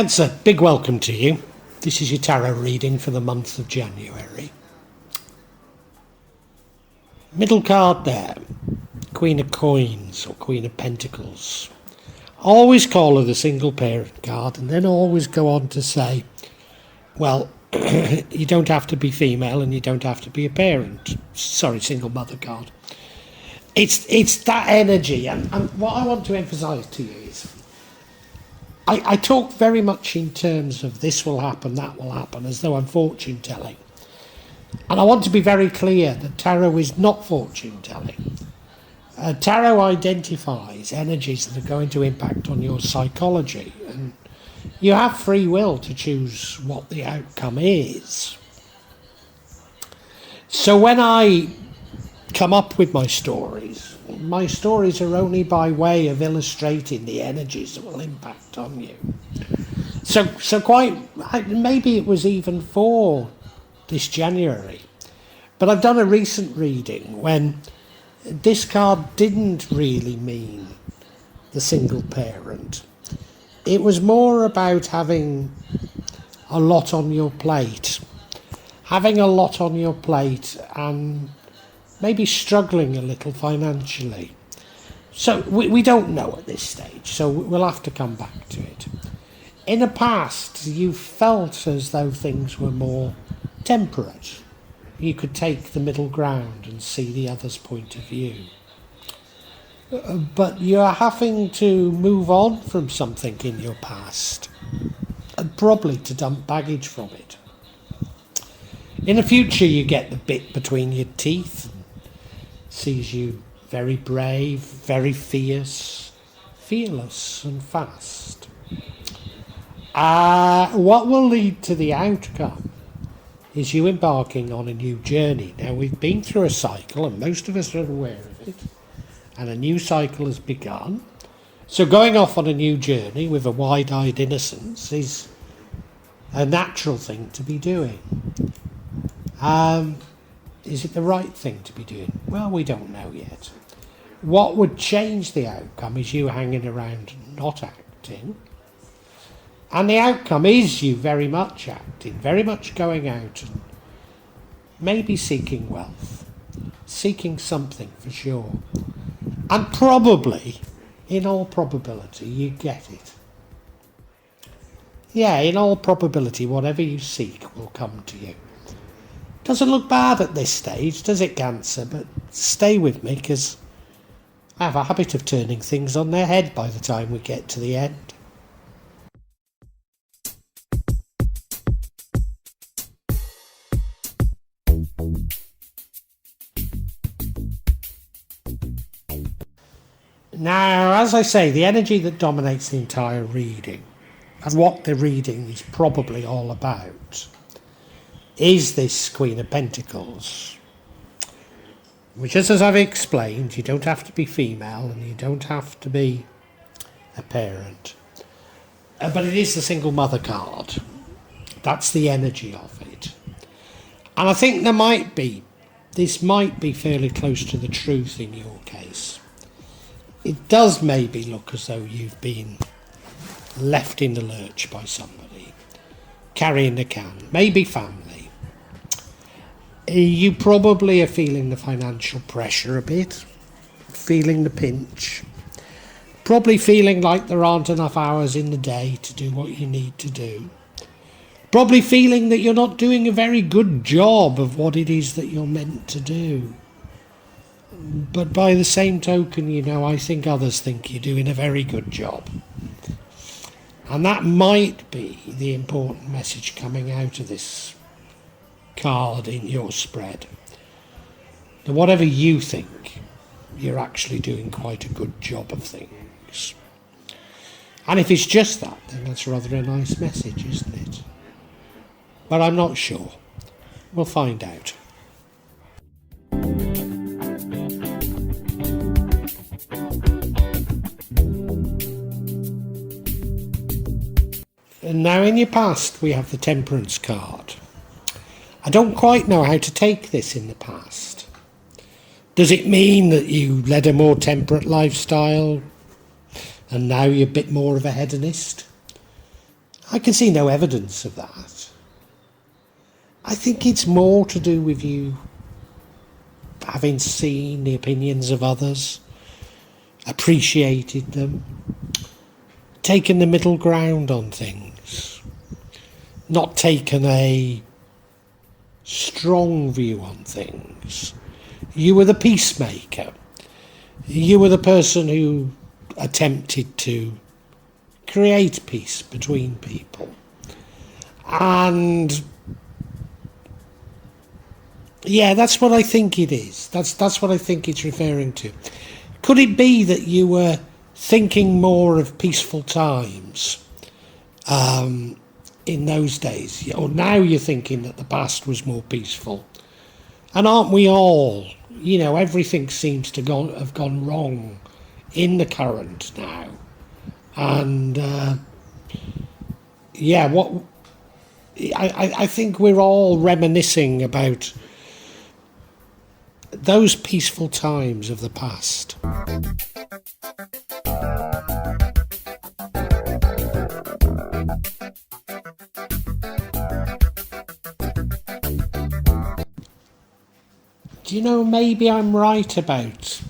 Cancer, big welcome to you. This is your tarot reading for the month of January. Middle card there, Queen of Coins or Queen of Pentacles. Always call her the single parent card and then always go on to say, well, you don't have to be female and you don't have to be a parent. Sorry, single mother card. It's that energy, and what I want to emphasise to you is I talk very much in terms of this will happen, that will happen, as though I'm fortune telling. And I want to be very clear that tarot is not fortune telling. Tarot identifies energies that are going to impact on your psychology, and you have free will to choose what the outcome is. So when I come up with my stories are only by way of illustrating the energies that will impact on you. So quite, maybe it was even for this January, but I've done a recent reading when this card didn't really mean the single parent. It was more about having a lot on your plate. Having a lot on your plate and maybe struggling a little financially. So we don't know at this stage, so we'll have to come back to it. In the past, you felt as though things were more temperate. You could take the middle ground and see the other's point of view. But you're having to move on from something in your past, and probably to dump baggage from it. In the future, you get the bit between your teeth, sees you very brave, very fierce, fearless and fast. What will lead to the outcome is you embarking on a new journey. Now, we've been through a cycle and most of us are aware of it, and a new cycle has begun. So going off on a new journey with a wide-eyed innocence is a natural thing to be doing. Is it the right thing to be doing? Well, we don't know yet. What would change the outcome is you hanging around not acting. And the outcome is you very much acting, very much going out and maybe seeking wealth, seeking something for sure. And probably, in all probability, you get it. Yeah, in all probability, whatever you seek will come to you. Doesn't look bad at this stage, does it, Cancer? But stay with me, because I have a habit of turning things on their head by the time we get to the end. Now, as I say, the energy that dominates the entire reading, and what the reading is probably all about, is this Queen of Pentacles, which is, as I've explained, you don't have to be female and you don't have to be a parent. But it is the single mother card. That's the energy of it. And I think this might be fairly close to the truth in your case. It does maybe look as though you've been left in the lurch by somebody, carrying the can, maybe family. You probably are feeling the financial pressure a bit, feeling the pinch, probably feeling like there aren't enough hours in the day to do what you need to do, probably feeling that you're not doing a very good job of what it is that you're meant to do. But by the same token, I think others think you're doing a very good job. And that might be the important message coming out of this card in your spread. Now, whatever you think, you're actually doing quite a good job of things. And if it's just that, then that's rather a nice message, isn't it? But I'm not sure. We'll find out. And now in your past, we have the Temperance card. I don't quite know how to take this in the past. Does it mean that you led a more temperate lifestyle and now you're a bit more of a hedonist? I can see no evidence of that. I think it's more to do with you having seen the opinions of others, appreciated them, taken the middle ground on things, not taken a strong view on things. You were the peacemaker. You were the person who attempted to create peace between people. And yeah, that's what I think it is. That's what I think it's referring to. Could it be that you were thinking more of peaceful times in those days? Or now you're thinking that the past was more peaceful? And aren't we all? You know, everything seems to have gone wrong in the current now. And yeah, what I think we're all reminiscing about those peaceful times of the past. Do you know, maybe I'm right about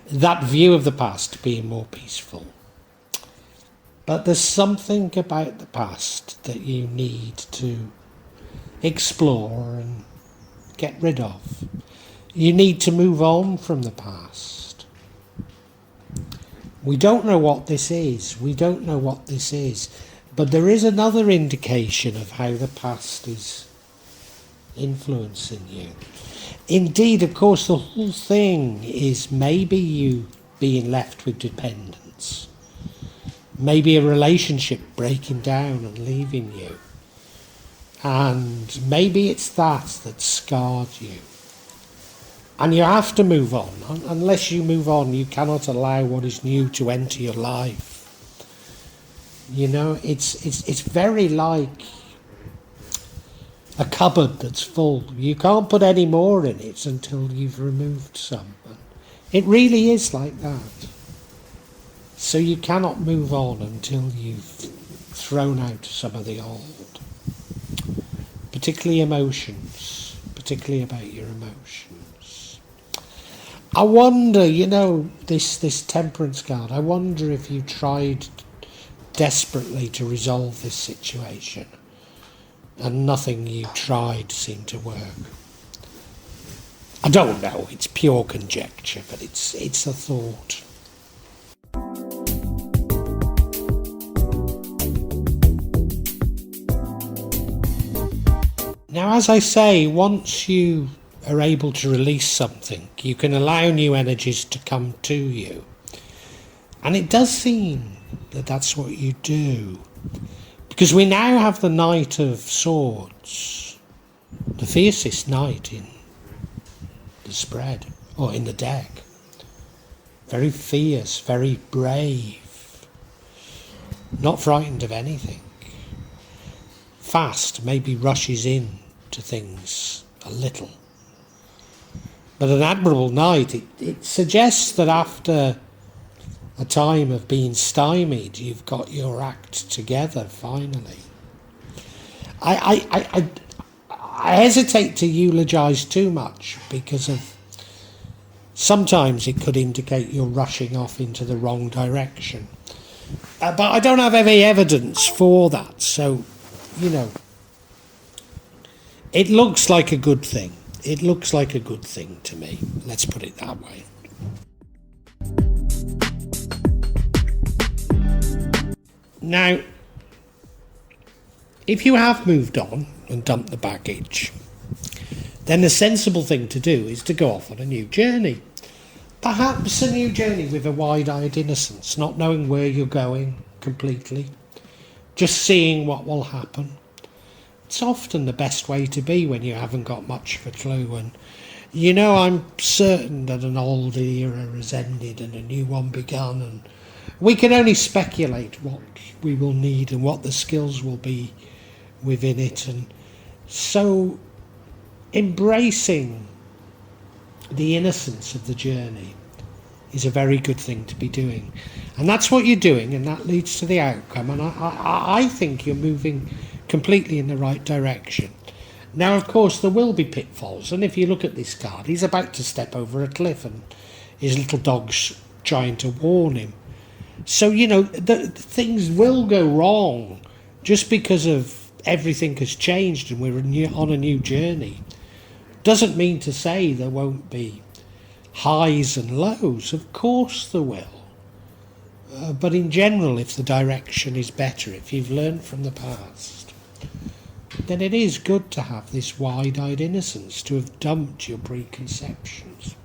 that view of the past being more peaceful. But there's something about the past that you need to explore and get rid of. You need to move on from the past. We don't know what this is. We don't know what this is. But there is another indication of how the past is influencing you. Indeed, of course, the whole thing is maybe you being left with dependence. Maybe a relationship breaking down and leaving you. And maybe it's that scarred you. And you have to move on. Unless you move on, you cannot allow what is new to enter your life. You know, it's very like a cupboard that's full. You can't put any more in it until you've removed some. It really is like that. So you cannot move on until you've thrown out some of the old. Particularly emotions. Particularly about your emotions. I wonder, you know, this temperance card, I wonder if you tried desperately to resolve this situation and nothing you tried seemed to work. I don't know, it's pure conjecture, but it's a thought. Now, as I say, once you are able to release something, you can allow new energies to come to you. And it does seem that that's what you do. Because we now have the Knight of Swords, the fiercest knight in the spread, or in the deck. Very fierce, very brave, not frightened of anything. Fast, maybe rushes in to things a little. But an admirable knight, it suggests that after a time of being stymied, you've got your act together finally. I hesitate to eulogise too much because of sometimes it could indicate you're rushing off into the wrong direction. But I don't have any evidence for that, so, you know, it looks like a good thing. It looks like a good thing to me. Let's put it that way. Now, if you have moved on and dumped the baggage, then the sensible thing to do is to go off on a new journey. Perhaps a new journey with a wide-eyed innocence, not knowing where you're going completely, just seeing what will happen. It's often the best way to be when you haven't got much of a clue. And, you know, I'm certain that an old era has ended and a new one begun, and we can only speculate what we will need and what the skills will be within it. And so embracing the innocence of the journey is a very good thing to be doing. And that's what you're doing, and that leads to the outcome. And I think you're moving completely in the right direction. Now, of course, there will be pitfalls. And if you look at this card, he's about to step over a cliff and his little dog's trying to warn him. So, you know, things will go wrong just because of everything has changed and we're on a new journey. Doesn't mean to say there won't be highs and lows. Of course there will. But in general, if the direction is better, if you've learned from the past, then it is good to have this wide-eyed innocence, to have dumped your preconceptions.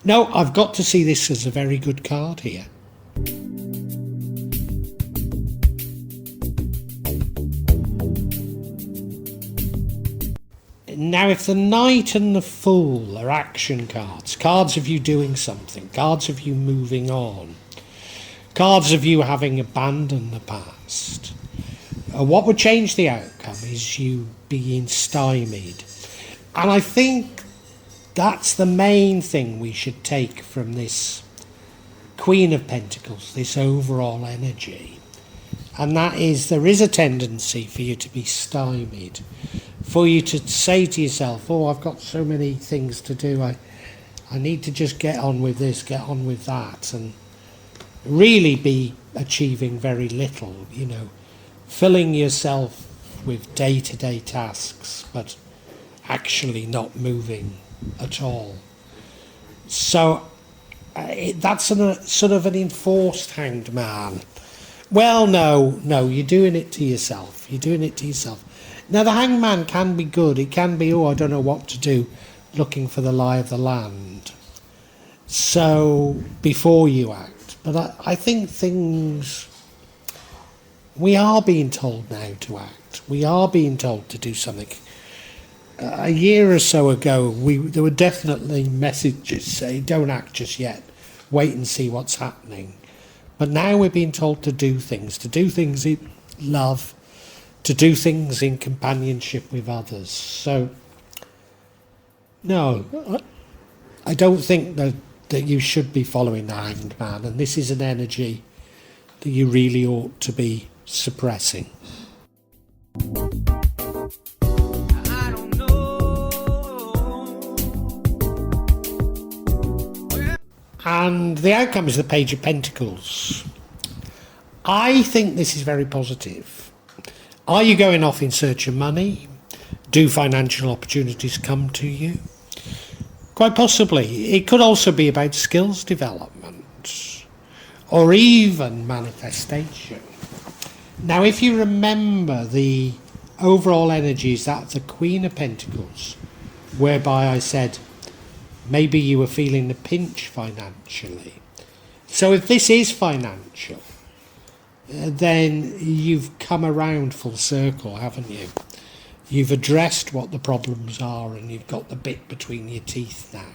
No, I've got to see this as a very good card here. Now, if the Knight and the Fool are action cards, cards of you doing something, cards of you moving on, cards of you having abandoned the past, what would change the outcome is you being stymied. And I think that's the main thing we should take from this Queen of Pentacles, this overall energy. And that is, there is a tendency for you to be stymied, for you to say to yourself, oh, I've got so many things to do, I need to just get on with this, get on with that, and really be achieving very little, you know, filling yourself with day-to-day tasks, but actually not moving at all. So that's sort of an enforced hanged man. Well, no, you're doing it to yourself. You're doing it to yourself. Now, the hanged man can be good. It can be, oh, I don't know what to do, looking for the lie of the land. So, before you act. But I think we are being told now to act. We are being told to do something. A year or so ago, there were definitely messages saying, don't act just yet. Wait and see what's happening. But now we're being told to do things in love, to do things in companionship with others. So, no, I don't think that you should be following the hanged man, and this is an energy that you really ought to be suppressing. And the outcome is the Page of Pentacles. I think this is very positive. Are you going off in search of money? Do financial opportunities come to you? Quite possibly. It could also be about skills development or even manifestation. Now, if you remember the overall energies, that's the Queen of Pentacles, whereby I said maybe you were feeling the pinch financially. So if this is financial, then you've come around full circle, haven't you? You've addressed what the problems are and you've got the bit between your teeth now.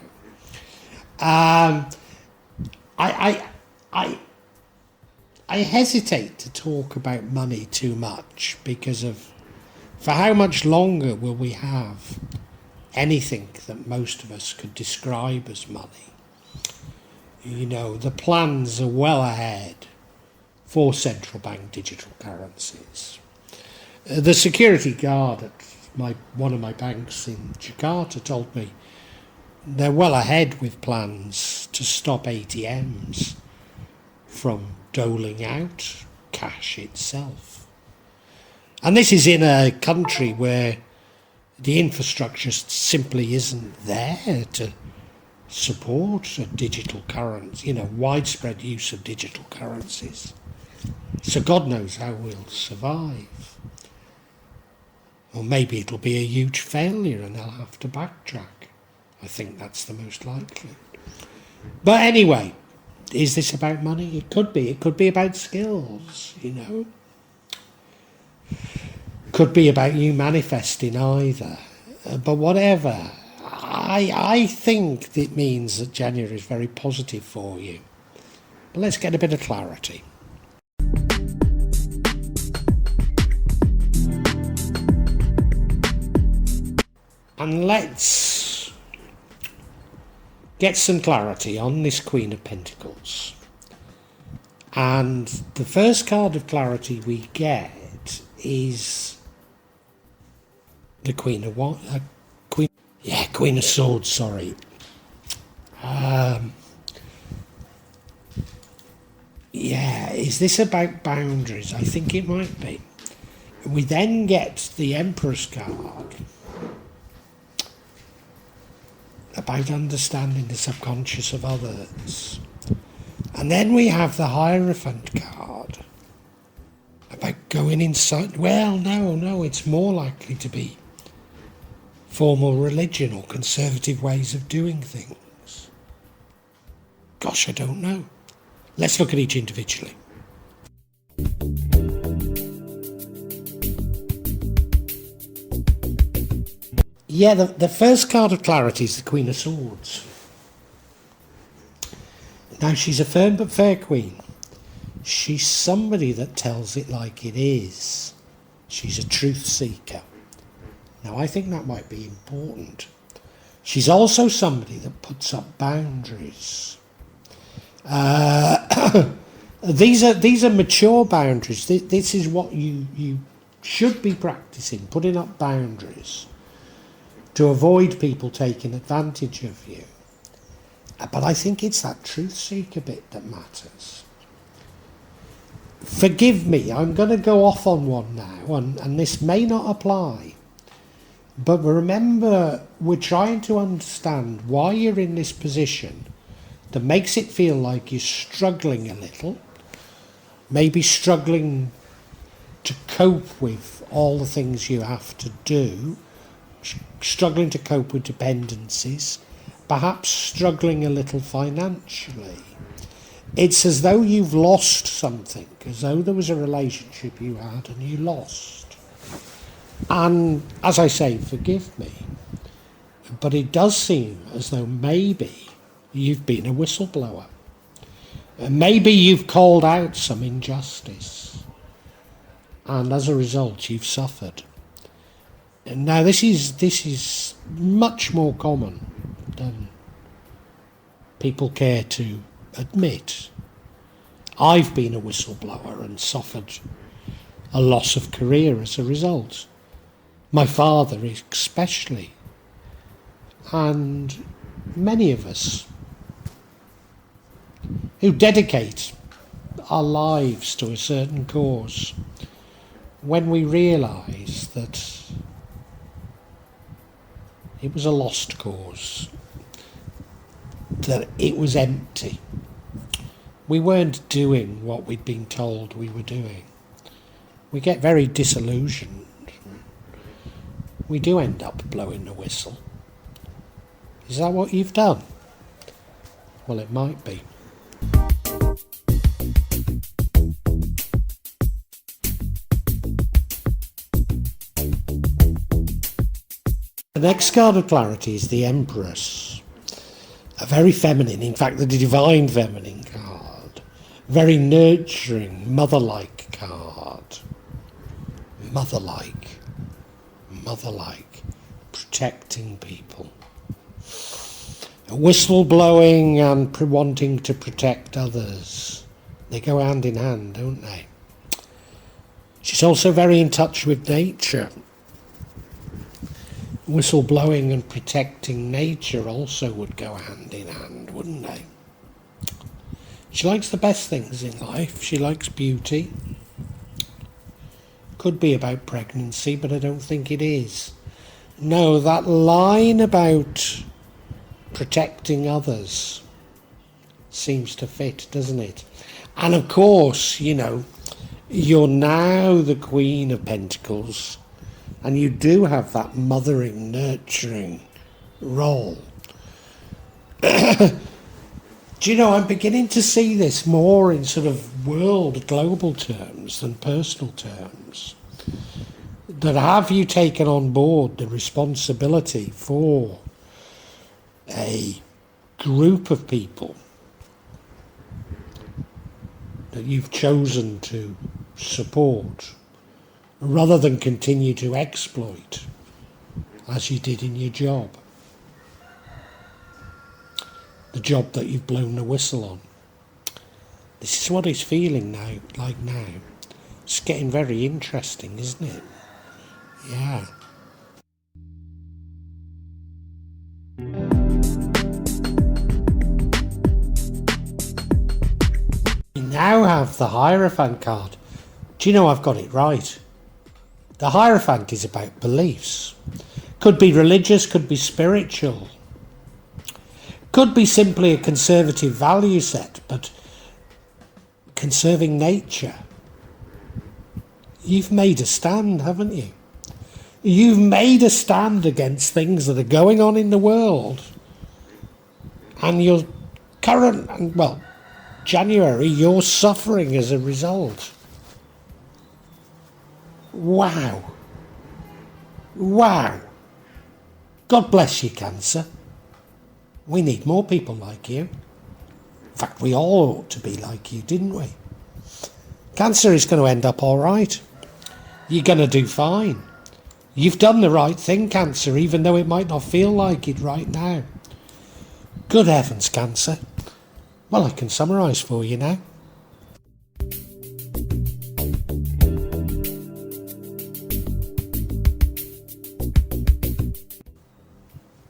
I hesitate to talk about money too much because of, for how much longer will we have anything that most of us could describe as money? You know, the plans are well ahead for central bank digital currencies. The security guard at one of my banks in Jakarta told me they're well ahead with plans to stop ATMs from doling out cash itself. And this is in a country where the infrastructure simply isn't there to support a digital currency, you know, widespread use of digital currencies. So God knows how we'll survive. Or maybe it'll be a huge failure and they'll have to backtrack. I think that's the most likely. But anyway, is this about money? It could be. It could be about skills, you know. Could be about you manifesting either. But whatever, I think it means that January is very positive for you. But let's get a bit of clarity. And let's get some clarity on this Queen of Pentacles. And the first card of clarity we get is the Queen of Queen of Swords, sorry. Yeah, is this about boundaries? I think it might be. We then get the Empress card about understanding the subconscious of others. And then we have the Hierophant card about going inside. Well, no, it's more likely to be formal religion or conservative ways of doing things. Gosh, I don't know. Let's look at each individually. Yeah, the first card of clarity is the Queen of Swords. Now, she's a firm but fair queen. She's somebody that tells it like it is. She's a truth seeker. Now, I think that might be important. She's also somebody that puts up boundaries. These are mature boundaries. This is what you should be practicing, putting up boundaries to avoid people taking advantage of you. But I think it's that truth seeker bit that matters. Forgive me, I'm going to go off on one now, and this may not apply. But remember, we're trying to understand why you're in this position that makes it feel like you're struggling a little, maybe struggling to cope with all the things you have to do, struggling to cope with dependencies, perhaps struggling a little financially. It's as though you've lost something, as though there was a relationship you had and you lost. And as I say, forgive me, but it does seem as though maybe you've been a whistleblower. Maybe you've called out some injustice, and as a result you've suffered. And now this is much more common than people care to admit. I've been a whistleblower and suffered a loss of career as a result. My father especially, and many of us who dedicate our lives to a certain cause, when we realise that it was a lost cause, that it was empty, we weren't doing what we'd been told we were doing, we get very disillusioned. We do end up blowing the whistle. Is that what you've done? Well, it might be. The next card of clarity is the Empress. A very feminine, in fact the divine feminine card. Very nurturing, mother-like card. Mother-like, protecting people. Whistleblowing and wanting to protect others. They go hand in hand, don't they? She's also very in touch with nature. Whistleblowing and protecting nature also would go hand in hand, wouldn't they? She likes the best things in life. She likes beauty. Could be about pregnancy, but I don't think it is. No, that line about protecting others seems to fit, doesn't it? And of course, you know, you're now the Queen of Pentacles, and you do have that mothering, nurturing role. Do you know, I'm beginning to see this more in sort of global terms than personal terms. That have you taken on board the responsibility for a group of people that you've chosen to support, rather than continue to exploit as you did in your job? the job that you've blown the whistle on. This is what it's feeling now. It's getting very interesting, isn't it? Yeah. We now have the Hierophant card. Do you know I've got it right? The Hierophant is about beliefs. Could be religious, could be spiritual. Could be simply a conservative value set, but conserving nature. You've made a stand, haven't you? You've made a stand against things that are going on in the world. And your current, well, January, you're suffering as a result. Wow. Wow. God bless you, Cancer. We need more people like you. In fact, we all ought to be like you, didn't we? Cancer is going to end up all right. You're going to do fine. You've done the right thing, Cancer, even though it might not feel like it right now. Good heavens, Cancer. Well, I can summarise for you now.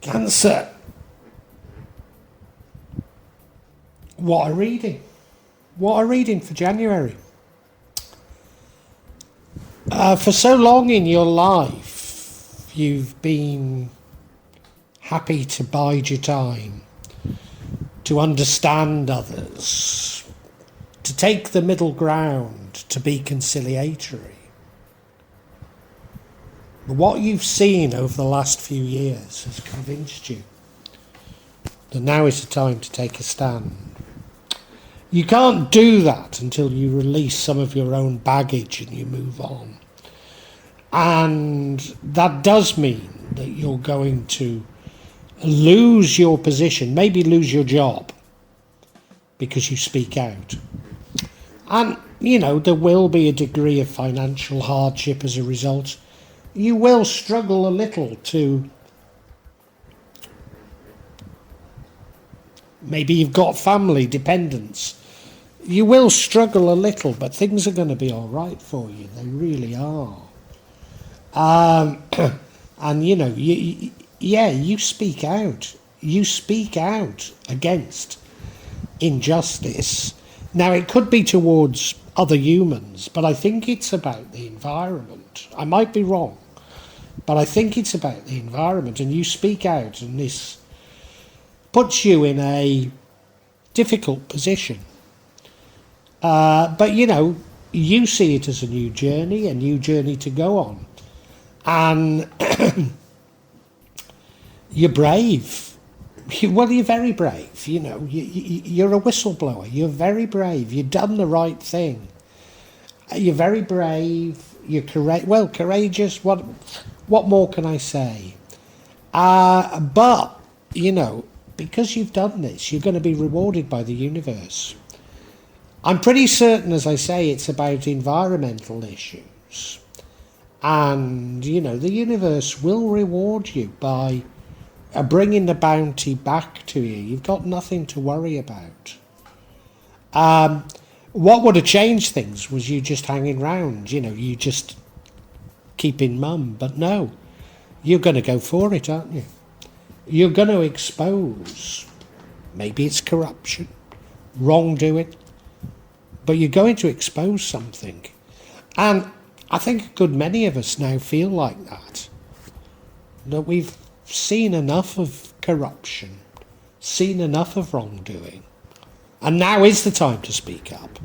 Cancer. What a reading. What a reading for January. For so long in your life, you've been happy to bide your time, to understand others, to take the middle ground, to be conciliatory. But what you've seen over the last few years has convinced you that now is the time to take a stand. You can't do that until you release some of your own baggage and you move on. And that does mean that you're going to lose your position, maybe lose your job, because you speak out. And, you know, there will be a degree of financial hardship as a result. You will struggle a little to... Maybe you've got family dependents. You will struggle a little, but things are going to be all right for you. They really are. And, you know, you speak out. You speak out against injustice. Now, it could be towards other humans, but I think it's about the environment. I might be wrong, but I think it's about the environment. And you speak out, and this puts you in a difficult position. But, you know, you see it as a new journey to go on. And you're brave. Well, you're very brave, you know. You're a whistleblower. You're very brave. You've done the right thing. You're very brave. You're courageous. What more can I say? But, you know, because you've done this, you're going to be rewarded by the universe. I'm pretty certain, as I say, it's about environmental issues. And, you know, the universe will reward you by bringing the bounty back to you. You've got nothing to worry about. What would have changed things was you just hanging round, you know, you just keeping mum. But no, you're going to go for it, aren't you? You're going to expose, maybe it's corruption, wrongdoing, but you're going to expose something. And I think a good many of us now feel like that we've seen enough of corruption, seen enough of wrongdoing, and now is the time to speak up,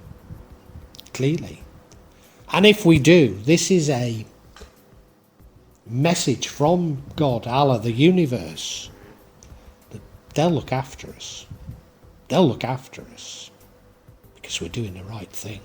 clearly. And if we do, this is a message from God, Allah, the universe, that they'll look after us. They'll look after us because we're doing the right thing.